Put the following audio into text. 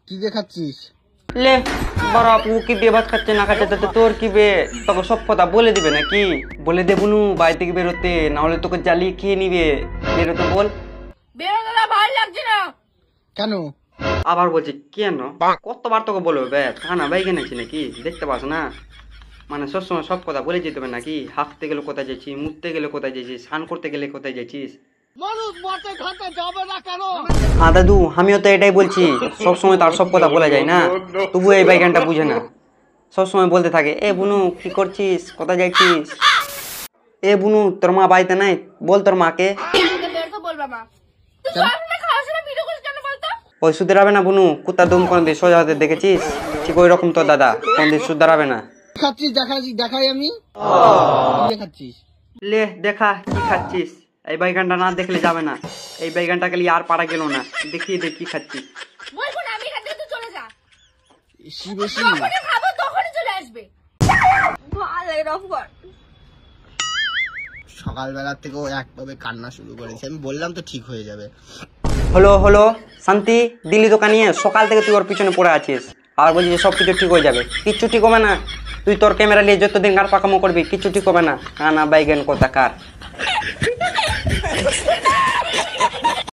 কি দিয়ে খাচ্ছিস? লে বড় আপু কি দিয়ে ভাত খাচ্ছে না খাচ্ছে তো তোর কি বে? তোকে সব কথা বলে দিবে নাকি? বলে দেবো নু বাড়ি থেকে বেরোতে, না হলে তোকে জ্বালিয়ে খেয়ে নিবে। বেরোতে বল। বেরোতে না, ভালো লাগছে না। কেন? আবার বলছি কেন? কতবার তোকে বলবো বে? খানা বাইকে নাকি নাকি দেখতে পাস না? মানে সবসময় সব কথা বলে যেতে হবে নাকি? হাঁকতে গেলে কোথায় যাচ্ছিস, মুততে গেলে কোথায় যাচ্ছিস, স্নান করতে গেলে কোথায় যাচ্ছিস? হ্যাঁ দাদু, আমিও তো এটাই বলছি, সবসময় তার সব কথা বলা যায় না। তবু এই বাইগানটা বুঝে না, সবসময় বলতে থাকে এ বুনু কি করছিস, কোথায় যাচ্ছিস? এ বুনু তোর মা বাড়িতে নাই, বল তোর মাকে। বলবা মা তুই সারাদিন খাওয়ার সময় ভিডিও করিস কেন বলতো? ওই সুধরাবে না বুনু, কুত্তার দম কোন দিন সোজা হতে দেখেছিস? ঠিক ওই রকম তোর দাদা, কোন দিন সুধরাবে না। খাচ্ছিস দেখাই আমি। কি খাচ্ছিস? লে দেখা কি খাচ্ছিস? এই বাইগানটা না দেখলে যাবে না, এই বাইগানটা গেলে আর পারা গেল না। দেখিয়ে দে কি খাচ্ছিস। বলবো না আমি এখান থেকে, তুই চলে যা। বেশি বেশি যখনই খাবো তখনই চলে আসবে। ভালো লাগে রফগর। সকালবেলা থেকেও একভাবে কান্না শুরু করেছে, আমি বললাম তো ঠিক হয়ে যাবে। হলো হলো শান্তি দিল্লি দোকান নিয়ে সকাল থেকে তুই ওর পিছনে পড়ে আছিস, আর বলছিস যে সব কিছু ঠিক হয়ে যাবে। কিচ্ছু ঠিক হবে না। তুই তোর ক্যামেরা নিয়ে যতদিন গার পাকামো করবি কিচ্ছু ঠিক হবে না। কানা বাইগান কোথাকার।